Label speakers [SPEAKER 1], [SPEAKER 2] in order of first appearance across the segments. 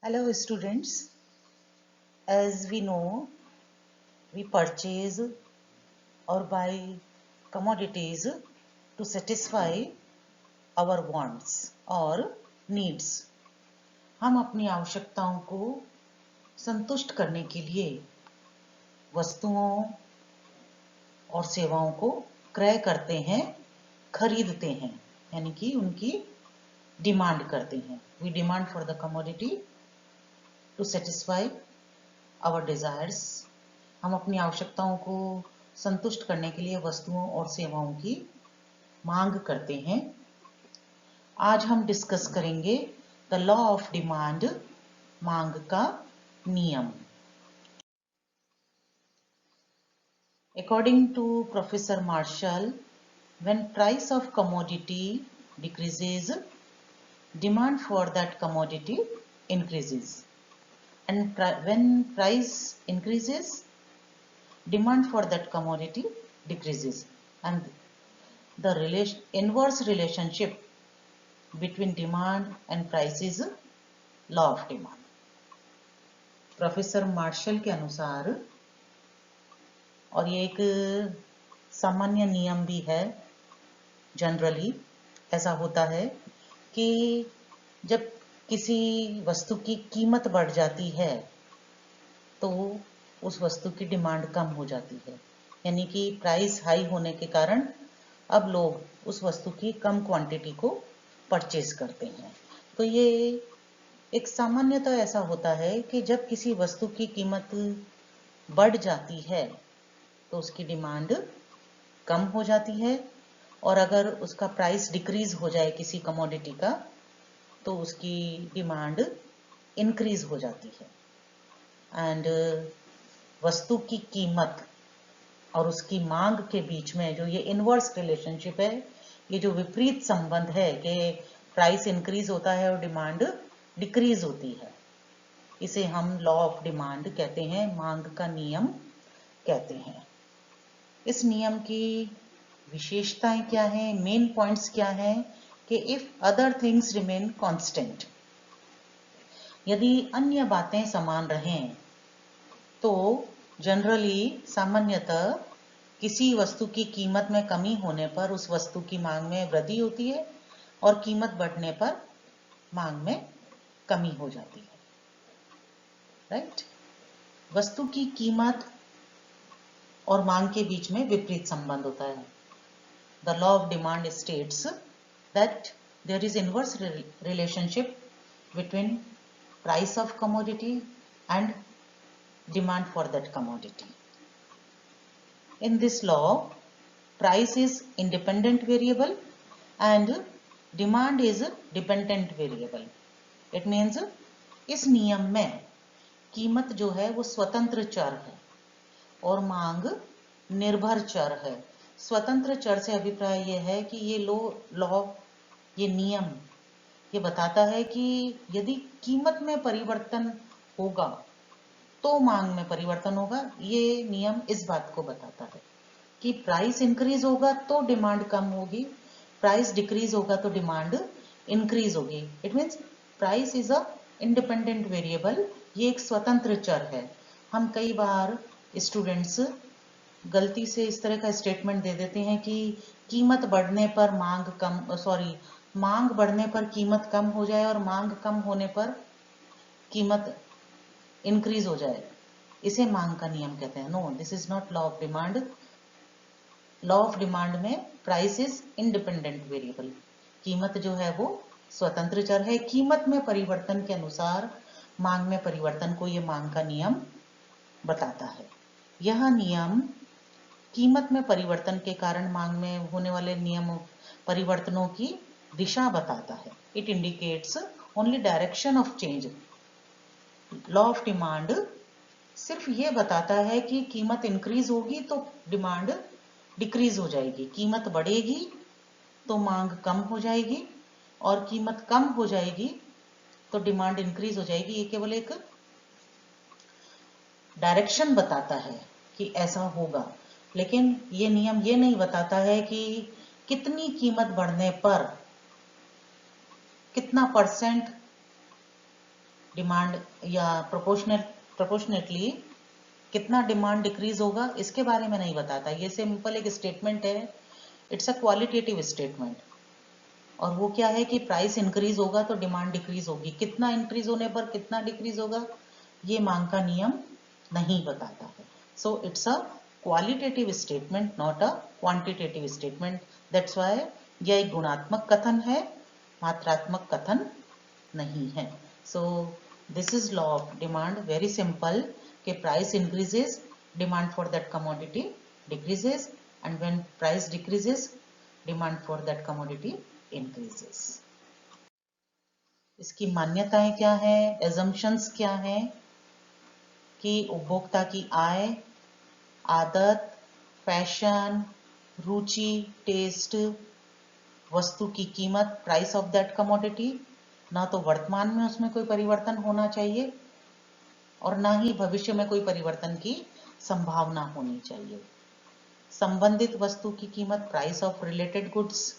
[SPEAKER 1] Hello students, as we know, we purchase or buy commodities to satisfy our wants or needs. हम अपनी आवश्यकताओं को संतुष्ट करने के लिए वस्तुओं और सेवाओं को क्रय करते हैं, खरीदते हैं, यानी कि उनकी डिमांड करते हैं. We demand for the commodity to satisfy our desires. हम अपनी आवश्यकताओं को संतुष्ट करने के लिए वस्तुओं और सेवाओं की मांग करते हैं. आज हम डिस्कस करेंगे द लॉ ऑफ डिमांड, मांग का नियम. According to Professor Marshall, when price of commodity decreases, demand for that commodity increases, and when price increases, demand for that commodity decreases, and the inverse relationship between demand and price is law of demand. Professor Marshall के अनुसार, और ये एक सामान्य नियम भी है, generally ऐसा होता है कि जब किसी वस्तु की कीमत बढ़ जाती है तो उस वस्तु की डिमांड कम हो जाती है, यानी कि प्राइस हाई होने के कारण अब लोग उस वस्तु की कम क्वांटिटी को परचेज करते हैं. तो ये एक सामान्यतः ऐसा होता है कि जब किसी वस्तु की कीमत बढ़ जाती है तो उसकी डिमांड कम हो जाती है, और अगर उसका प्राइस डिक्रीज हो जाए किसी कमोडिटी का तो उसकी डिमांड इंक्रीज हो जाती है. एंड वस्तु की कीमत और उसकी मांग के बीच में जो ये इनवर्स रिलेशनशिप है, ये जो विपरीत संबंध है कि प्राइस इंक्रीज होता है और डिमांड डिक्रीज होती है, इसे हम लॉ ऑफ डिमांड कहते हैं, मांग का नियम कहते हैं. इस नियम की विशेषताएं क्या हैं, मेन पॉइंट्स क्या हैं कि if other things remain constant, यदि अन्य बातें समान रहें तो जनरली सामान्यतः किसी वस्तु की कीमत में कमी होने पर उस वस्तु की मांग में वृद्धि होती है और कीमत बढ़ने पर मांग में कमी हो जाती है. राइट? वस्तु की कीमत और मांग के बीच में विपरीत संबंध होता है. The law of demand states that there is inverse relationship between price of commodity and demand for that commodity. In this law, price is independent variable and demand is dependent variable. It means इस नियम में कीमत जो है वो स्वतंत्र चर है और मांग निर्भर चर है. स्वतंत्र चर से अभिप्राय ये है कि ये लॉ ये नियम ये बताता है कि यदि कीमत में परिवर्तन होगा तो मांग में परिवर्तन होगा. ये नियम इस बात को बताता है कि प्राइस इंक्रीज होगा तो डिमांड कम होगी, प्राइस डिक्रीज होगा तो डिमांड इंक्रीज होगी. It means price is a independent variable, ये एक स्वतंत्र चर है. हम कई बार स्टूडेंट्स गलती से इस तरह का स्टेटमेंट दे देते हैं कि कीमत बढ़ने पर मांग बढ़ने पर कीमत कम हो जाए और मांग कम होने पर कीमत इंक्रीज हो जाए, इसे मांग का नियम कहते हैं. No, this is not law of demand. Law of demand में प्राइस इज इंडिपेंडेंट वेरिएबल, कीमत जो है वो स्वतंत्र चर है. कीमत में परिवर्तन के अनुसार मांग में परिवर्तन को ये मांग का नियम बताता है. यह नियम कीमत में परिवर्तन के कारण मांग में होने वाले नियम परिवर्तनों की दिशा बताता है. It indicates only direction of change. Law of demand सिर्फ ये बताता है कि कीमत इंक्रीज होगी तो डिमांड डिक्रीज हो जाएगी, कीमत बढ़ेगी तो मांग कम हो जाएगी और कीमत कम हो जाएगी तो डिमांड इंक्रीज हो जाएगी. ये केवल एक डायरेक्शन बताता है कि ऐसा होगा, लेकिन ये नियम ये नहीं बताता है कि कितनी कीमत बढ़ने पर कितना % डिमांड या प्रोपोर्शनेटली कितना डिमांड डिक्रीज होगा इसके बारे में नहीं बताता। ये सिंपल एक स्टेटमेंट है, इट्स अ क्वालिटेटिव स्टेटमेंट। और वो क्या है कि प्राइस इंक्रीज होगा तो डिमांड डिक्रीज होगी, कितना इंक्रीज होने पर कितना डिक्रीज होगा ये मांग का नियम नहीं बताता है। So it's a qualitative statement, not a quantitative statement. That's why यह एक गुणात्मक कथन है, मात्रात्मक कथन नहीं है। So this is law of demand, very simple, कि price increases demand for that commodity decreases, and when price decreases demand for that commodity increases. इसकी मान्यताएं क्या है, एजम्पशंस क्या है कि उपभोक्ता की आय, आदत, फैशन, रुचि, टेस्ट, वस्तु की कीमत, प्राइस ऑफ दैट कमोडिटी, ना तो वर्तमान में उसमें कोई परिवर्तन होना चाहिए और ना ही भविष्य में कोई परिवर्तन की संभावना होनी चाहिए। संबंधित वस्तु की कीमत, प्राइस ऑफ रिलेटेड गुड्स,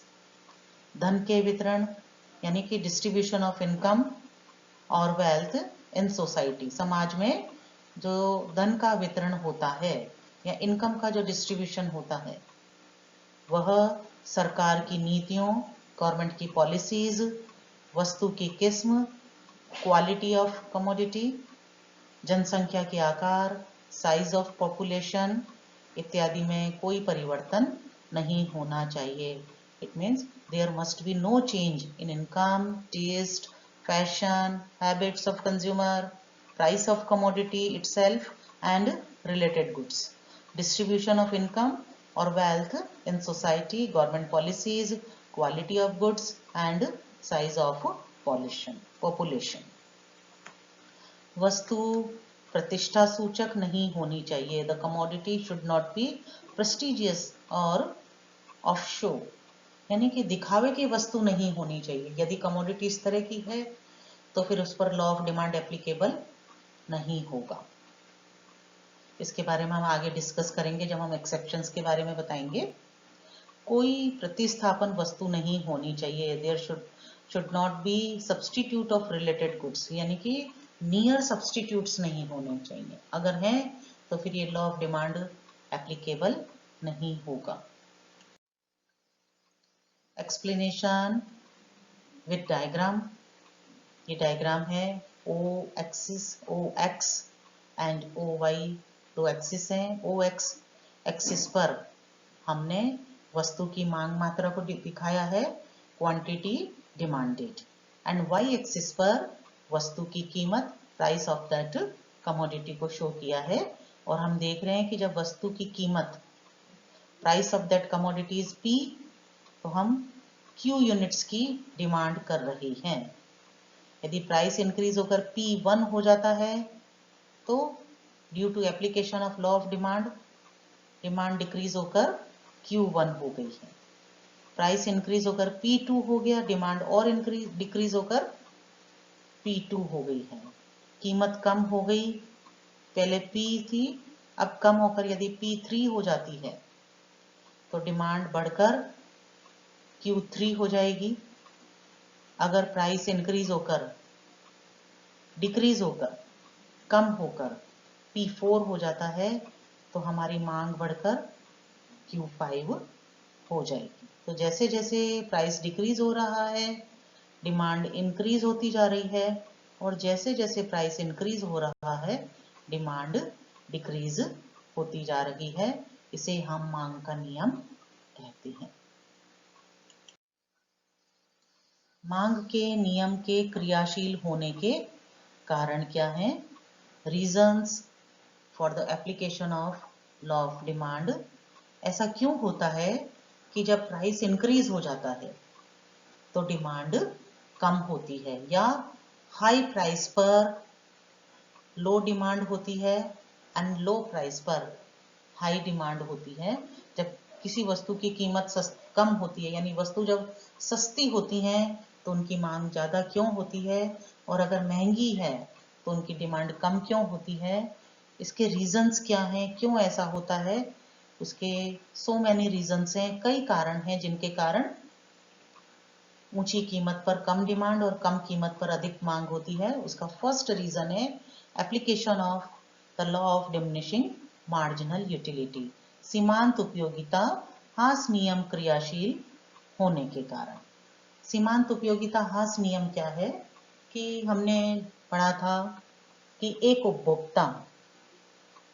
[SPEAKER 1] धन के वितरण यानी कि डिस्ट्रीब्यूशन ऑफ इनकम और वेल्थ इन सोसाइटी, समाज में जो धन का वितरण होता है या इनकम का जो डिस्ट्रीब्यूशन होता है वह सरकार की नीतियों, गवर्नमेंट की पॉलिसीज, वस्तु की किस्म, क्वालिटी ऑफ कमोडिटी, जनसंख्या के आकार, साइज ऑफ पॉपुलेशन इत्यादि में कोई परिवर्तन नहीं होना चाहिए। It means there must be no change in income, taste, fashion, habits of consumer, price of commodity itself and related goods, distribution of income or wealth in society, government policies, quality of goods and size of population. वस्तु प्रतिष्ठा सूचक नहीं होनी चाहिए। The commodity should not B prestigious और of show, यानी कि दिखावे की वस्तु नहीं होनी चाहिए। यदि कमोडिटी इस तरह की है तो फिर उस पर लॉ ऑफ डिमांड एप्लीकेबल नहीं होगा। इसके बारे में हम आगे डिस्कस करेंगे जब हम एक्सेप्शंस के बारे में बताएंगे। कोई प्रतिस्थापन वस्तु नहीं होनी चाहिए। There should not be substitute of related goods, यानी कि नियर सब्स्टिट्यूट्स नहीं होने चाहिए। अगर हैं तो फिर ये लॉ ऑफ डिमांड एप्लीकेबल नहीं होगा। Explanation with diagram. ये डायग्राम है, O axis, O X and O Y दो एक्सिस हैं। ओ एक्स एक्सिस पर हमने वस्तु की मांग मात्रा को दिखाया है, quantity demanded, and Y axis पर वस्तु की कीमत, प्राइस ऑफ दैट कमोडिटी को शो किया है। और हम देख रहे हैं कि जब वस्तु की कीमत, price of that commodity is P, तो हम क्यू यूनिट्स की डिमांड कर रहे हैं। यदि प्राइस इंक्रीज होकर P1 हो जाता है तो due to application of law of demand, demand decrease होकर Q1 हो गई है। प्राइस इंक्रीज होकर P2 हो गया, डिमांड और डिक्रीज होकर P2 हो गई है। कीमत कम हो गई, पहले P थी अब कम होकर यदि P3 हो जाती है तो डिमांड बढ़कर Q3 हो जाएगी। अगर प्राइस इंक्रीज होकर डिक्रीज होकर कम होकर P4 हो जाता है तो हमारी मांग बढ़कर Q5 हो जाएगी। तो जैसे जैसे प्राइस डिक्रीज हो रहा है डिमांड इंक्रीज होती जा रही है, और जैसे जैसे प्राइस इंक्रीज हो रहा है डिमांड डिक्रीज होती जा रही है। इसे हम मांग का नियम कहते हैं। मांग के नियम के क्रियाशील होने के कारण क्या है? Reasons for the application of law of demand. ऐसा क्यों होता है कि जब प्राइस इंक्रीज हो जाता है तो डिमांड कम होती है, या हाई प्राइस पर लो डिमांड होती है एंड लो प्राइस पर हाई डिमांड होती है। जब किसी वस्तु की कीमत कम होती है, यानी वस्तु जब सस्ती होती है तो उनकी मांग ज़्यादा क्यों होती है, और अगर महंगी है तो उनकी डिमांड कम क्यों होती है? इसके रीजंस क्या हैं, क्यों ऐसा होता है? उसके सो मैनी रीजंस हैं, कई कारण हैं जिनके कारण ऊंची कीमत पर कम डिमांड और कम कीमत पर अधिक मांग होती है, उसका फर्स्ट रीजन है application of the law of diminishing marginal utility, सीमांत उपयोगिता हास नियम क्रियाशील होने के कारण। सीमांत उपयोगिता हास नियम क्या है कि हमने पढ़ा था कि एक उपभोक्ता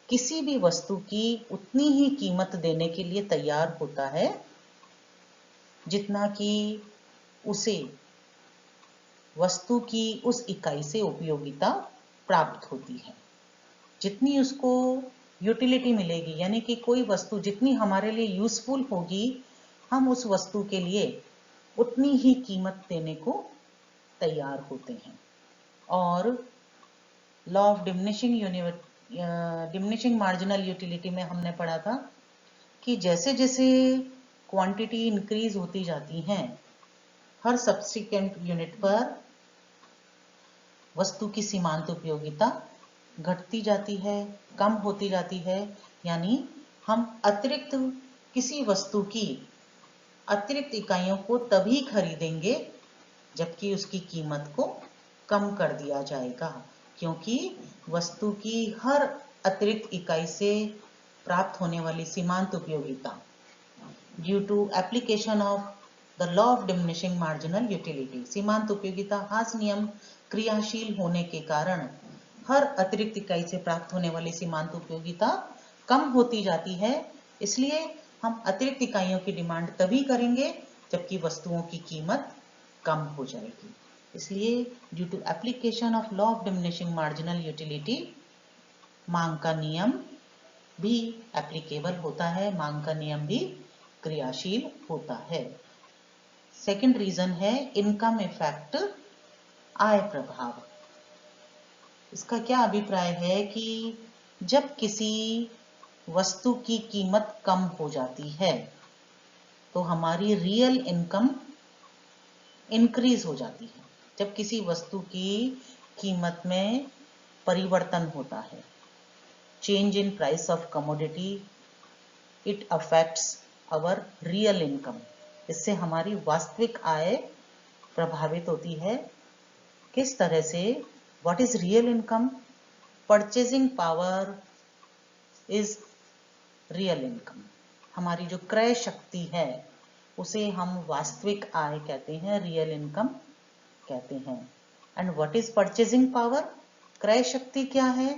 [SPEAKER 1] किसी भी वस्तु की उतनी ही कीमत देने के लिए तैयार होता है जितना कि उसे वस्तु की उस इकाई से उपयोगिता प्राप्त होती है, जितनी उसको यूटिलिटी मिलेगी, यानी कि कोई वस्तु जितनी हमारे लिए यूजफुल होगी, हम उस वस्तु के लिए उतनी ही कीमत देने को तैयार होते हैं। और law of diminishing marginal utility में हमने पढ़ा था कि जैसे जैसे क्वांटिटी इंक्रीज होती जाती हैं, हर सब्सिक्वेंट यूनिट पर वस्तु की सीमांत उपयोगिता घटती जाती है, कम होती जाती है, यानी हम अतिरिक्त किसी वस्तु की अतिरिक्त इकाइयों को तभी खरीदेंगे जबकि उसकी कीमत को कम कर दिया जाएगा, क्योंकि वस्तु की हर अतिरिक्त इकाई से प्राप्त होने वाली सीमांत उपयोगिता due to application of the law of diminishing marginal utility, सीमांत उपयोगिता हास नियम क्रियाशील होने के कारण हर अतिरिक्त इकाई से प्राप्त होने वाली सीमांत उपयोगिता कम होती जाती है। इसलिए हम अतिरिक्त इकाइयों की डिमांड तभी करेंगे जबकि वस्तुओं की कीमत कम हो जाएगी। इसलिए due to application of law of diminishing marginal utility मांग का नियम भी एप्लीकेबल होता है, मांग का नियम भी क्रियाशील होता है। सेकंड रीजन है इनकम इफेक्ट, आय प्रभाव। इसका क्या अभिप्राय है कि जब किसी वस्तु की कीमत कम हो जाती है तो हमारी रियल इनकम इंक्रीज हो जाती है। जब किसी वस्तु की कीमत में परिवर्तन होता है, change in price of commodity, it affects our real income, इससे हमारी वास्तविक आय प्रभावित होती है। किस तरह से? What is real income? Purchasing power is real income. हमारी जो क्रय शक्ति है उसे हम वास्तविक आय कहते हैं, रियल इनकम कहते हैं। And what is purchasing power? क्रय शक्ति क्या है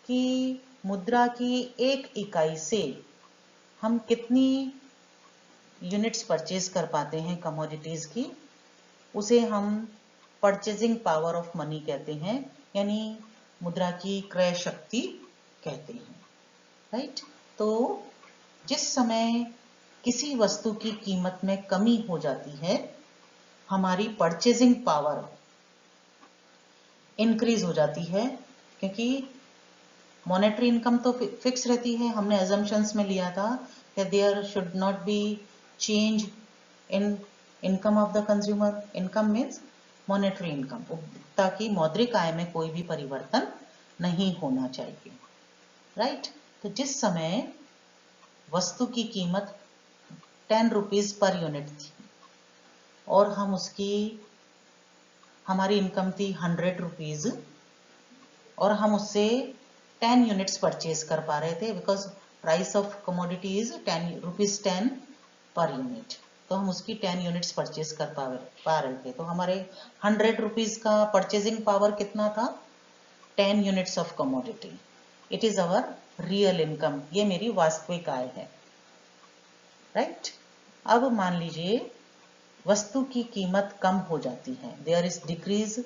[SPEAKER 1] कि मुद्रा की एक इकाई से हम कितनी यूनिट्स परचेज कर पाते हैं कमोडिटीज की, उसे हम परचेजिंग पावर ऑफ मनी कहते हैं, यानी मुद्रा की क्रय शक्ति कहते हैं। राइट? तो जिस समय किसी वस्तु की कीमत में कमी हो जाती है, हमारी परचेजिंग पावर इंक्रीज हो जाती है, क्योंकि मॉनेटरी इनकम तो फिक्स रहती है। हमने अजम्पशंस में लिया था कि there should not be change in income of the consumer. Income means monetary income, उपभोक्ता की मौद्रिक आय में कोई भी परिवर्तन नहीं होना चाहिए। राइट? तो जिस समय वस्तु की कीमत 10 रुपीज पर यूनिट थी और हम उसकी हमारी इनकम थी 100 रुपीज और हम उससे 10 यूनिट्स परचेज कर पा रहे थे, because price of commodity is 10 rupees 10 per unit, तो हम उसकी 10 यूनिट्स परचेज कर पा रहे थे। तो हमारे 100 रुपीज का परचेजिंग पावर कितना था? 10 units of commodity. It is our real income, ये मेरी वास्तविक आय है। राइट? अब मान लीजिए वस्तु की कीमत कम हो जाती है, there is decrease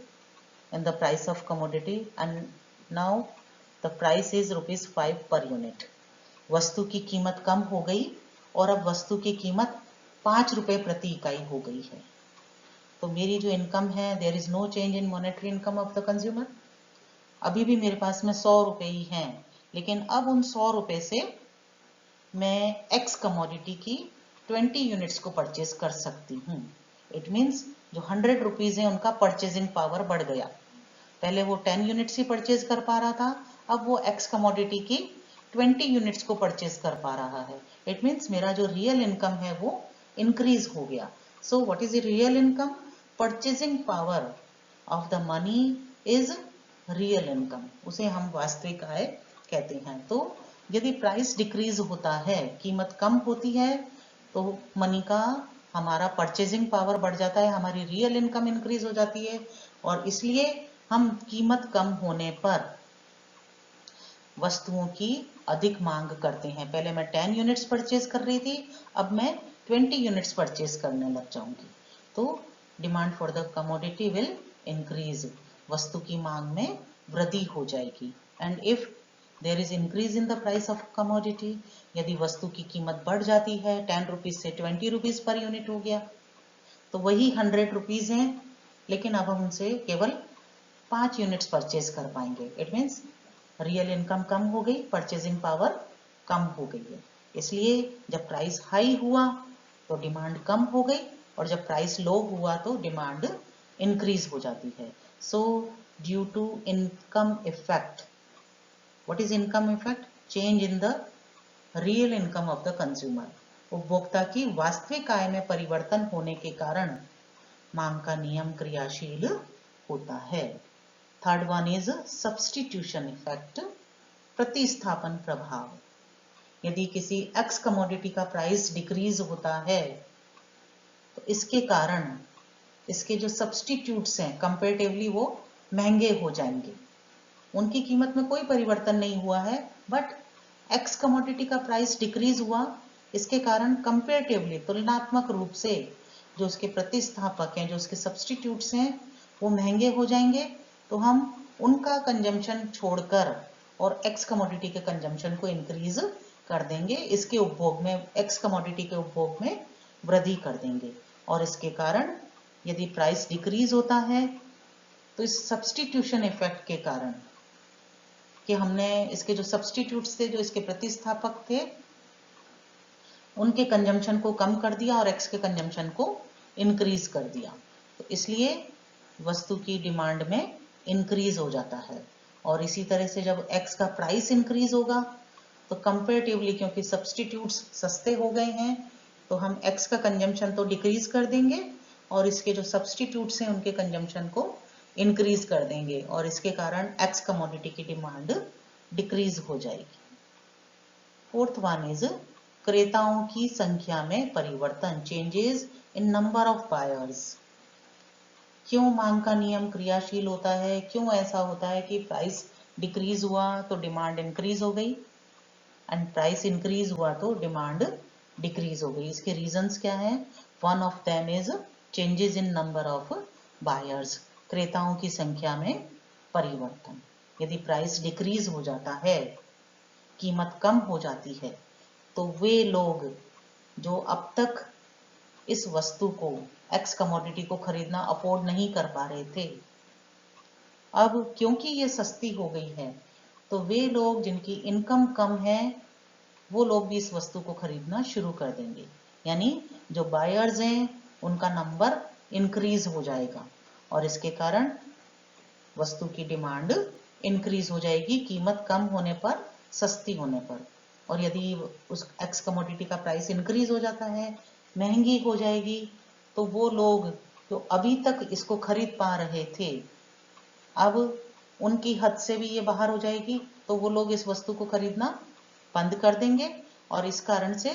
[SPEAKER 1] in the price of commodity and now the price is ₹5 per unit. वस्तु की कीमत कम हो गई और अब वस्तु की कीमत 5 रुपए प्रति इकाई हो गई है। तो मेरी जो इनकम है, there is no change in monetary income of the consumer. अभी भी मेरे पास में 100 रुपए ही हैं, लेकिन अब उन 100 रुपए से मैं एक्स कमोडिटी की 20 यूनिट्स को परचेज कर सकती हूँ। इट मीन्स जो 100 रुपीज है उनका परचेजिंग पावर बढ़ गया। पहले वो 10 यूनिट्स ही परचेज कर पा रहा था, अब वो एक्स कमोडिटी की 20 यूनिट्स को परचेज कर पा रहा है। इट मीन्स मेरा जो रियल इनकम है वो इंक्रीज हो गया। So what is the real income? Purchasing power of the money is real income, उसे हम वास्तविक आय कहते हैं। तो यदि प्राइस डिक्रीज होता है, कीमत कम होती है, तो मनी का हमारा परचेजिंग पावर बढ़ जाता है, हमारी रियल इनकम इंक्रीज हो जाती है, और इसलिए हम कीमत कम होने पर वस्तुओं की अधिक मांग करते हैं। पहले मैं 10 यूनिट्स परचेज कर रही थी, अब मैं 20 यूनिट्स परचेज करने लग जाऊंगी। तो demand for the commodity will increase, वस्तु की मांग में वृद्धि हो जाएगी। And if there is increase in the price of commodity, यदि वस्तु की कीमत बढ़ जाती है, 10 रुपीज से 20 रुपीज पर यूनिट हो गया, तो वही 100 रुपीज हैं, लेकिन अब हम उनसे केवल 5 यूनिट्स परचेज कर पाएंगे। इट मीन्स रियल इनकम कम हो गई, परचेजिंग पावर कम हो गई है। इसलिए जब प्राइस हाई हुआ तो डिमांड कम हो गई, और जब प्राइस लो हुआ तो डिमांड इंक्रीज हो जाती है। So due to income effect, what is income effect? Change in the real income of the consumer, उपभोक्ता की वास्तविक आय में परिवर्तन होने के कारण मांग का नियम क्रियाशील होता है। Third one is substitution effect, प्रतिस्थापन प्रभाव। यदि किसी एक्स कमोडिटी का प्राइस डिक्रीज होता है, तो इसके कारण इसके जो सब्स्टिट्यूट्स हैं कंपेरेटिवली वो महंगे हो जाएंगे। उनकी कीमत में कोई परिवर्तन नहीं हुआ है, बट एक्स कमोडिटी का प्राइस डिक्रीज हुआ, इसके कारण कंपेरेटिवली तुलनात्मक रूप से जो उसके प्रतिस्थापक हैं, जो उसके सब्स्टिट्यूट्स हैं, वो महंगे हो जाएंगे। तो हम उनका कंजम्पशन छोड़कर और एक्स कमोडिटी के कंजम्पशन को इंक्रीज कर देंगे, इसके उपभोग में, एक्स कमोडिटी के उपभोग में वृद्धि कर देंगे। और इसके कारण यदि प्राइस डिक्रीज होता है, तो इस सब्स्टिट्यूशन इफेक्ट के कारण कि हमने इसके जो सब्स्टिट्यूट्स थे, जो इसके प्रतिस्थापक थे, उनके कंजम्पशन को कम कर दिया और एक्स के कंजम्पशन को इंक्रीज कर दिया, तो इसलिए वस्तु की डिमांड में इंक्रीज हो जाता है। और इसी तरह से जब एक्स का प्राइस इंक्रीज होगा, तो कंपेरेटिवली क्योंकि सब्स्टिट्यूट्स सस्ते हो गए हैं, तो हम एक्स का कंजम्पशन तो डिक्रीज कर देंगे और इसके जो सब्स्टिट्यूट्स हैं उनके कंजम्पशन को इंक्रीज कर देंगे, और इसके कारण एक्स कमोडिटी की डिमांड डिक्रीज हो जाएगी। फोर्थ वन इज क्रेताओं की संख्या में परिवर्तन, changes in number of buyers. क्यों मांग का नियम क्रियाशील होता है? क्यों ऐसा होता है कि प्राइस डिक्रीज हुआ तो डिमांड इंक्रीज हो गई, एंड प्राइस इंक्रीज हुआ तो डिमांड डिक्रीज हो गई? इसके रीजंस क्या है? One of them is changes in number of buyers, क्रेताओं की संख्या में परिवर्तन। यदि प्राइस डिक्रीज हो जाता है, कीमत कम हो जाती है, तो वे लोग जो अब तक इस वस्तु को, एक्स कमोडिटी को खरीदना अफोर्ड नहीं कर पा रहे थे, अब क्योंकि ये सस्ती हो गई है, तो वे लोग जिनकी इनकम कम है, वो लोग भी इस वस्तु को खरीदना शुरू कर देंगे। यानी जो बायर्स हैं उनका नंबर इंक्रीज हो जाएगा, और इसके कारण वस्तु की डिमांड इंक्रीज हो जाएगी, कीमत कम होने पर, सस्ती होने पर। और यदि उस एक्स कमोडिटी का प्राइस इंक्रीज हो जाता है, महंगी हो जाएगी, तो वो लोग जो अभी तक इसको खरीद पा रहे थे, अब उनकी हद से भी ये बाहर हो जाएगी, तो वो लोग इस वस्तु को खरीदना बंद कर देंगे, और इस कारण से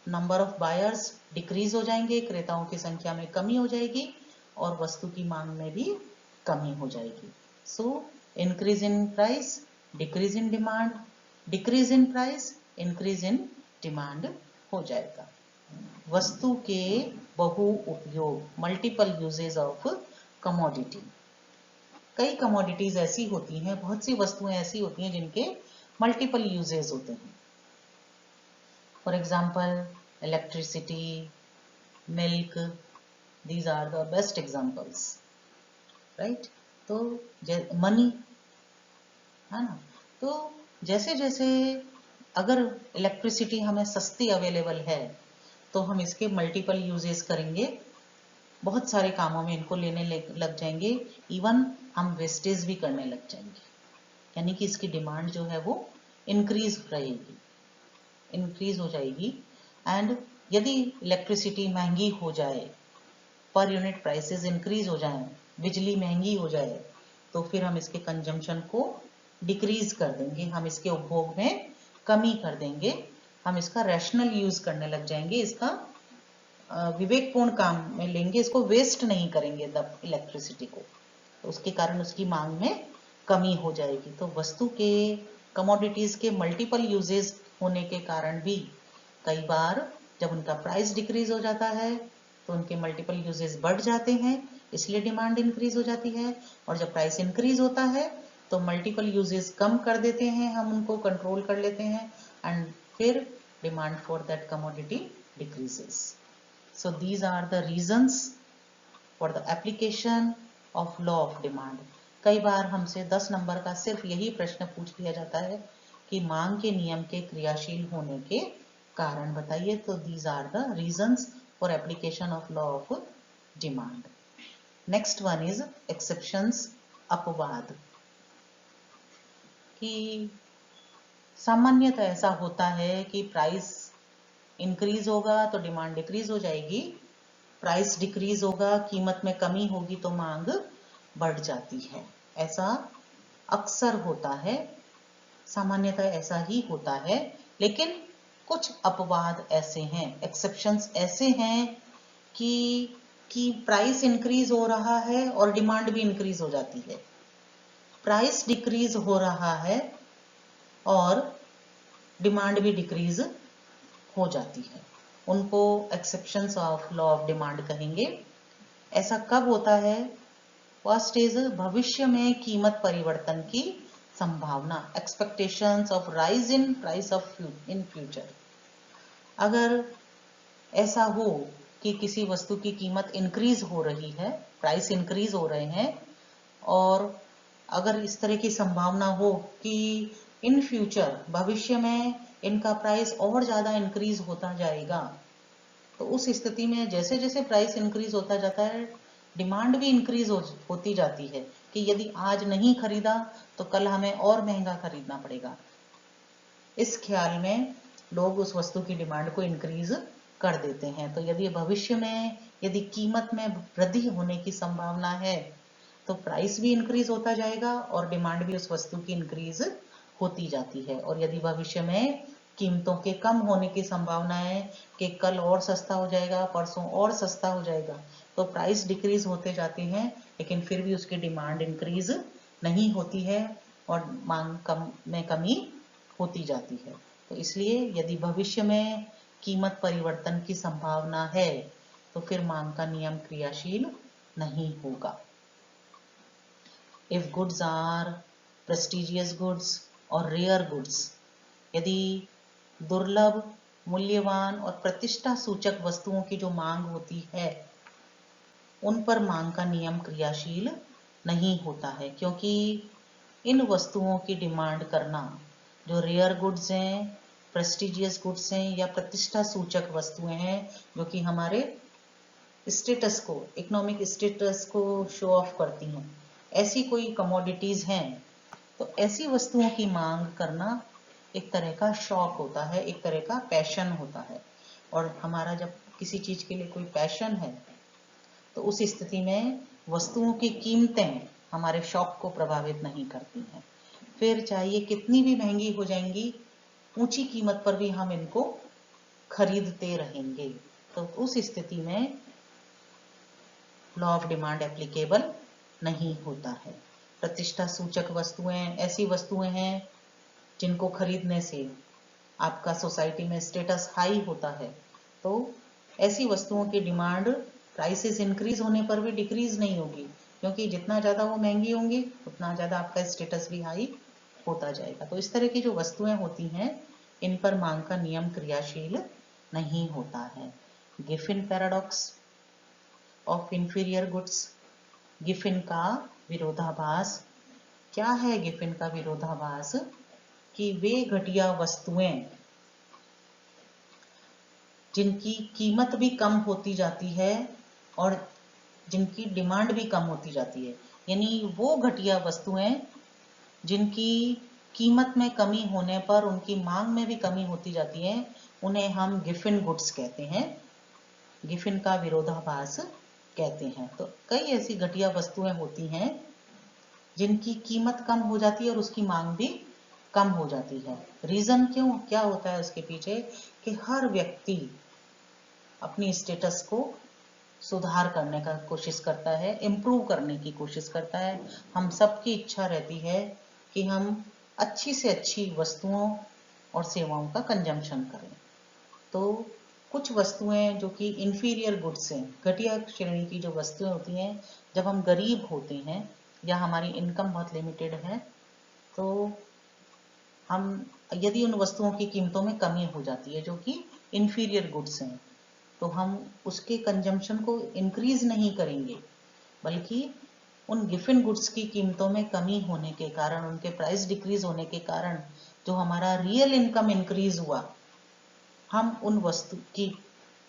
[SPEAKER 1] नंबर ऑफ बायर्स डिक्रीज हो जाएंगे, क्रेताओं की संख्या में कमी हो जाएगी, और वस्तु की मांग में भी कमी हो जाएगी। So increase in price, decrease in demand, decrease in price, increase in demand हो जाएगा। वस्तु के बहु उपयोग, मल्टीपल यूजेज ऑफ कमोडिटी। कई कमोडिटीज ऐसी होती हैं, बहुत सी वस्तुएं ऐसी होती हैं जिनके मल्टीपल यूजेज होते हैं। For example electricity, milk, these are the best examples, right? तो मनी है ना, तो जैसे जैसे अगर इलेक्ट्रिसिटी हमें सस्ती अवेलेबल है, तो हम इसके मल्टीपल यूजेस करेंगे, बहुत सारे कामों में इनको लेने लग जाएंगे, इवन हम वेस्टेज भी करने लग जाएंगे, यानी कि इसकी डिमांड जो है वो इंक्रीज रहेगी, इंक्रीज हो जाएगी। एंड यदि इलेक्ट्रिसिटी महंगी हो जाए, पर यूनिट प्राइसेस इंक्रीज हो जाएं, बिजली महंगी हो जाए, तो फिर हम इसके कंजम्पशन को डिक्रीज कर देंगे, हम इसके उपभोग में कमी कर देंगे, हम इसका रैशनल यूज करने लग जाएंगे, इसका विवेकपूर्ण काम में लेंगे, इसको वेस्ट नहीं करेंगे द इलेक्ट्रिसिटी को, तो उसके कारण उसकी मांग में कमी हो जाएगी। तो वस्तु के कमोडिटीज के मल्टीपल यूजेस होने के कारण भी कई बार जब उनका प्राइस डिक्रीज हो जाता है तो उनके मल्टीपल यूजेस बढ़ जाते हैं, इसलिए डिमांड इंक्रीज हो जाती है, और जब प्राइस इंक्रीज होता है तो मल्टीपल यूजेस कम कर देते हैं, हम उनको कंट्रोल कर लेते हैं, एंड फिर demand for that commodity decreases. So these are the reasons for the application of law of demand. कई बार हमसे 10 नंबर का सिर्फ यही प्रश्न पूछ लिया जाता है कि मांग के नियम के क्रियाशील होने के कारण बताइए, तो these are the reasons for application of law of demand. Next one is exceptions, अपवाद। कि सामान्यतः ऐसा होता है कि प्राइस इंक्रीज होगा तो डिमांड डिक्रीज हो जाएगी, प्राइस डिक्रीज होगा, कीमत में कमी होगी तो मांग बढ़ जाती है। ऐसा अक्सर होता है, सामान्यतः ऐसा ही होता है, लेकिन कुछ अपवाद ऐसे हैं, एक्सेप्शंस ऐसे हैं कि प्राइस इंक्रीज हो रहा है और डिमांड भी इंक्रीज हो जाती है, प्राइस डिक्रीज हो रहा है और डिमांड भी डिक्रीज हो जाती है, उनको exceptions of law of demand कहेंगे। ऐसा कब होता है? फर्स्ट इज भविष्य में कीमत परिवर्तन की संभावना, expectations of rise in price of in future. अगर ऐसा हो कि किसी वस्तु की कीमत इंक्रीज हो रही है, प्राइस इंक्रीज हो रहे हैं, और अगर इस तरह की संभावना हो कि इन फ्यूचर भविष्य में इनका प्राइस और ज्यादा इंक्रीज होता जाएगा, तो उस स्थिति में जैसे जैसे प्राइस इंक्रीज होता जाता है डिमांड भी इंक्रीज होती जाती है, कि यदि आज नहीं खरीदा तो कल हमें और महंगा खरीदना पड़ेगा। इस ख्याल में लोग उस वस्तु की डिमांड को इंक्रीज कर देते हैं। तो यदि भविष्य में यदि कीमत में वृद्धि होने की संभावना है तो प्राइस भी इंक्रीज होता जाएगा और डिमांड भी उस वस्तु की इंक्रीज होती जाती है। और यदि भविष्य में कीमतों के कम होने की संभावना है कि कल और सस्ता हो जाएगा, परसों और सस्ता हो जाएगा, तो प्राइस डिक्रीज होते जाते हैं, लेकिन फिर भी उसकी डिमांड इंक्रीज नहीं होती है और मांग में कमी होती जाती है। तो इसलिए यदि भविष्य में कीमत परिवर्तन की संभावना है तो फिर मांग का नियम क्रियाशील नहीं होगा। If goods are prestigious goods और rare goods, यदि दुर्लभ, मूल्यवान और प्रतिष्ठा सूचक वस्तुओं की जो मांग होती है उन पर मांग का नियम क्रियाशील नहीं होता है, क्योंकि इन वस्तुओं की डिमांड करना, जो रेयर गुड्स हैं, प्रेस्टिजियस गुड्स हैं या प्रतिष्ठा सूचक वस्तुएं हैं जो कि हमारे स्टेटस को, इकोनॉमिक स्टेटस को शो ऑफ करती हैं, ऐसी कोई कमोडिटीज हैं, तो ऐसी वस्तुओं की मांग करना एक तरह का शौक होता है, एक तरह का पैशन होता है। और हमारा जब किसी चीज के लिए कोई पैशन है तो उस स्थिति में वस्तुओं की कीमतें हमारे शौक को प्रभावित नहीं करती हैं, फिर चाहे कितनी भी महंगी हो जाएंगी, ऊंची कीमत पर भी हम इनको खरीदते रहेंगे। तो उस स्थिति में लॉ ऑफ डिमांड एप्लीकेबल नहीं होता है। प्रतिष्ठा सूचक वस्तुएं ऐसी वस्तुएं हैं जिनको खरीदने से आपका सोसाइटी में स्टेटस हाई होता है, तो ऐसी वस्तुओं की डिमांड प्राइसेस इंक्रीज होने पर भी डिक्रीज नहीं होगी, क्योंकि जितना ज़्यादा वो महंगी होंगी उतना ज़्यादा आपका स्टेटस भी हाई होता जाएगा। तो इस तरह की जो वस्तुएं होती हैं इन पर मांग का नियम क्रियाशील नहीं होता है। Giffen paradox of inferior goods, Giffen का विरोधाभास। क्या है गिफिन का विरोधाभास? कि वे घटिया वस्तुएं जिनकी कीमत भी कम होती जाती है और जिनकी डिमांड भी कम होती जाती है, यानी वो घटिया वस्तुएं जिनकी कीमत में कमी होने पर उनकी मांग में भी कमी होती जाती है, उन्हें हम गिफिन गुड्स कहते हैं। गिफिन का विरोधाभास कहते हैं। तो कई ऐसी घटिया वस्तुएं होती हैं जिनकी कीमत कम हो जाती है और उसकी मांग भी कम हो जाती है। रीजन क्यों, क्या होता है उसके पीछे, कि हर व्यक्ति अपनी स्टेटस को सुधार करने का कोशिश करता है, इम्प्रूव करने की कोशिश करता है। हम सबकी इच्छा रहती है कि हम अच्छी से अच्छी वस्तुओं और सेवाओं का कंजम्पशन करें। तो कुछ वस्तुएं जो कि इंफीरियर गुड्स हैं, घटिया श्रेणी की जो वस्तुएं होती हैं, जब हम गरीब होते हैं या हमारी इनकम बहुत लिमिटेड है, तो हम यदि उन वस्तुओं की कीमतों में कमी हो जाती है जो कि इंफीरियर गुड्स हैं, तो हम उसके कंजम्पशन को इंक्रीज नहीं करेंगे, बल्कि उन गिफन गुड्स की कीमतों में कमी होने के कारण, उनके प्राइस डिक्रीज होने के कारण जो हमारा रियल इनकम इंक्रीज हुआ, हम उन वस्तु की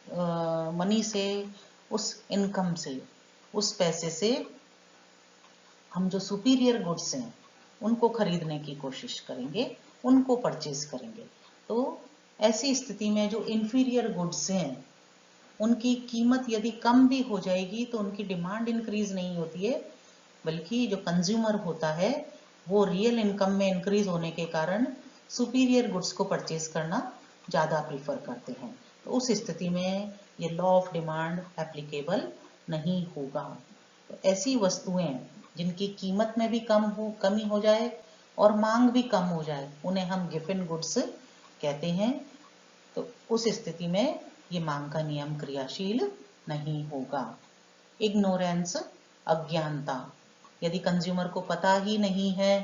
[SPEAKER 1] मनी से, उस इनकम से, उस पैसे से हम जो सुपीरियर गुड्स हैं उनको खरीदने की कोशिश करेंगे, उनको परचेज करेंगे। तो ऐसी स्थिति में जो इंफीरियर गुड्स हैं उनकी कीमत यदि कम भी हो जाएगी तो उनकी डिमांड इंक्रीज नहीं होती है, बल्कि जो कंज्यूमर होता है वो रियल इनकम में इंक्रीज होने के कारण सुपीरियर गुड्स को परचेज करना ज़्यादा प्रीफर करते हैं। तो उस स्थिति में ये लॉ ऑफ डिमांड एप्लीकेबल नहीं होगा। तो ऐसी वस्तुएं जिनकी कीमत में भी कमी हो जाए और मांग भी कम हो जाए, उन्हें हम गिफन गुड्स कहते हैं। तो उस स्थिति में ये मांग का नियम क्रियाशील नहीं होगा। इग्नोरेंस, अज्ञानता, यदि कंज्यूमर को पता ही नहीं है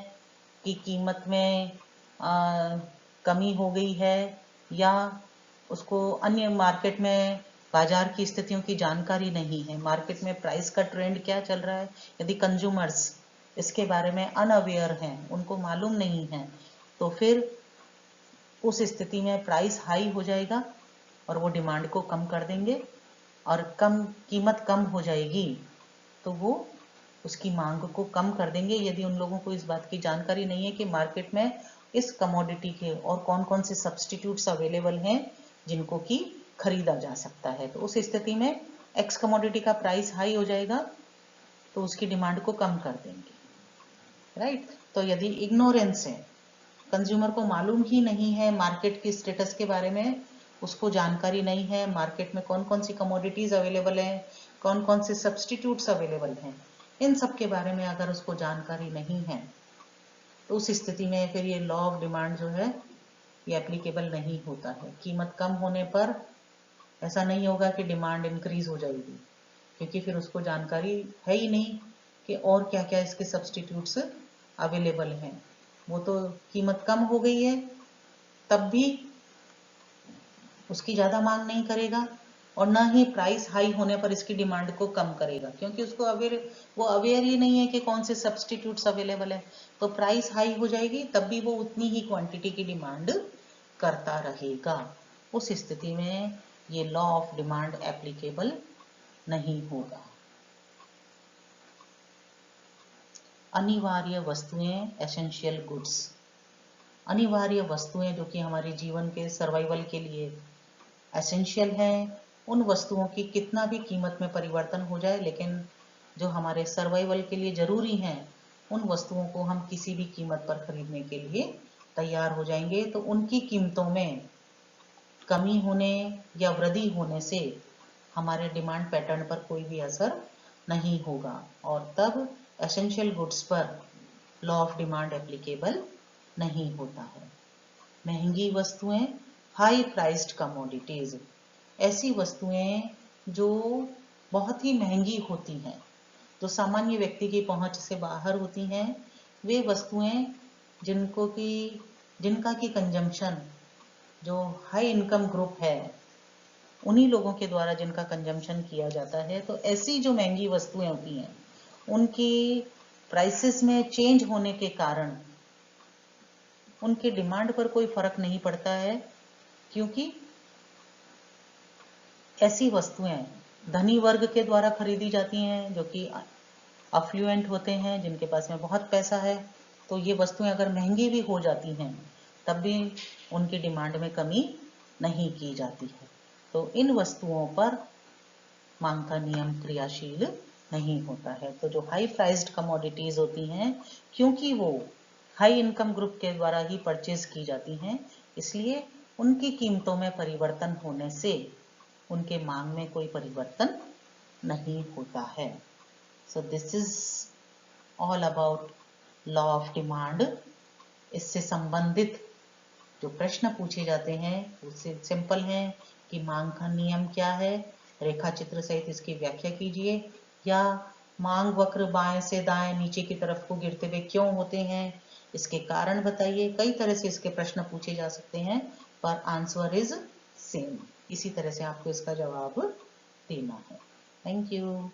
[SPEAKER 1] कि कीमत में कमी हो गई है, या उसको अन्य मार्केट में बाजार की स्थितियों की जानकारी नहीं है, मार्केट में प्राइस का ट्रेंड क्या चल रहा है, यदि कंज्यूमर्स इसके बारे में अनअवेयर हैं, उनको मालूम नहीं है, तो फिर उस स्थिति में प्राइस हाई हो जाएगा और वो डिमांड को कम कर देंगे, और कीमत कम हो जाएगी तो वो उसकी मांग को कम कर देंगे, यदि उन लोगों को इस बात की जानकारी नहीं है कि मार्केट में इस कमोडिटी के और कौन कौन से सब्सटीट्यूट्स अवेलेबल हैं जिनको कि खरीदा जा सकता है। तो उस स्थिति में एक्स कमोडिटी का प्राइस हाई हो जाएगा तो उसकी डिमांड को कम कर देंगे, राइट। तो यदि इग्नोरेंस है, कंज्यूमर को मालूम ही नहीं है मार्केट की स्टेटस के बारे में, उसको जानकारी नहीं है मार्केट में कौन कौन सी कमोडिटीज अवेलेबल हैं, कौन कौन से सब्सटीट्यूट्स अवेलेबल हैं, इन सब के बारे में अगर उसको जानकारी नहीं है, तो उस स्थिति में फिर ये लॉ ऑफ डिमांड जो है ये एप्लीकेबल नहीं होता है। कीमत कम होने पर ऐसा नहीं होगा कि डिमांड इंक्रीज हो जाएगी, क्योंकि फिर उसको जानकारी है ही नहीं कि और क्या क्या इसके सब्सटीट्यूट्स अवेलेबल हैं। वो तो कीमत कम हो गई है तब भी उसकी ज़्यादा मांग नहीं करेगा, और ना ही प्राइस हाई होने पर इसकी डिमांड को कम करेगा, क्योंकि उसको वो अवेयर ही नहीं है कि कौन से सब्सटीट्यूट्स अवेलेबल है। तो प्राइस हाई हो जाएगी तब भी वो उतनी ही क्वांटिटी की डिमांड करता रहेगा। उस स्थिति में ये लॉ ऑफ डिमांड एप्लीकेबल नहीं होगा। अनिवार्य वस्तुएं, एसेंशियल गुड्स। अनिवार्य वस्तुएं जो कि हमारे जीवन के सर्वाइवल के लिए एसेंशियल हैं, उन वस्तुओं की कितना भी कीमत में परिवर्तन हो जाए, लेकिन जो हमारे सर्वाइवल के लिए ज़रूरी हैं उन वस्तुओं को हम किसी भी कीमत पर खरीदने के लिए तैयार हो जाएंगे। तो उनकी कीमतों में कमी होने या वृद्धि होने से हमारे डिमांड पैटर्न पर कोई भी असर नहीं होगा, और तब एसेंशियल गुड्स पर लॉ ऑफ डिमांड एप्लीकेबल नहीं होता है। महंगी वस्तुएं, हाई प्राइस्ड कमोडिटीज, ऐसी वस्तुएं जो बहुत ही महंगी होती हैं, जो सामान्य व्यक्ति की पहुंच से बाहर होती हैं, वे वस्तुएं जिनका की कंजम्पशन जो हाई इनकम ग्रुप है उन्हीं लोगों के द्वारा जिनका कंजम्पशन किया जाता है। तो ऐसी जो महंगी वस्तुएं होती हैं उनकी प्राइसेस में चेंज होने के कारण उनकी डिमांड पर कोई फर्क नहीं पड़ता है, क्योंकि ऐसी वस्तुएं धनी वर्ग के द्वारा खरीदी जाती हैं जो कि अफ्लुएंट होते हैं, जिनके पास में बहुत पैसा है। तो ये वस्तुएं अगर महंगी भी हो जाती हैं तब भी उनकी डिमांड में कमी नहीं की जाती है। तो इन वस्तुओं पर मांग का नियम क्रियाशील नहीं होता है। तो जो हाई प्राइस्ड कमोडिटीज होती हैं, क्योंकि वो हाई इनकम ग्रुप के द्वारा ही परचेज की जाती हैं, इसलिए उनकी कीमतों में परिवर्तन होने से उनके मांग में कोई परिवर्तन नहीं होता है। So this is all about law of demand. इससे संबंधित जो प्रश्न पूछे जाते हैं उससे सिंपल हैं कि मांग का नियम क्या है, रेखा चित्र सहित इसकी व्याख्या कीजिए, या मांग वक्र बाएं से दाएं नीचे की तरफ को गिरते हुए क्यों होते हैं, इसके कारण बताइए। कई तरह से इसके प्रश्न पूछे जा सकते हैं, पर आंसर इज सेम। इसी तरह से आपको इसका जवाब देना है। Thank you.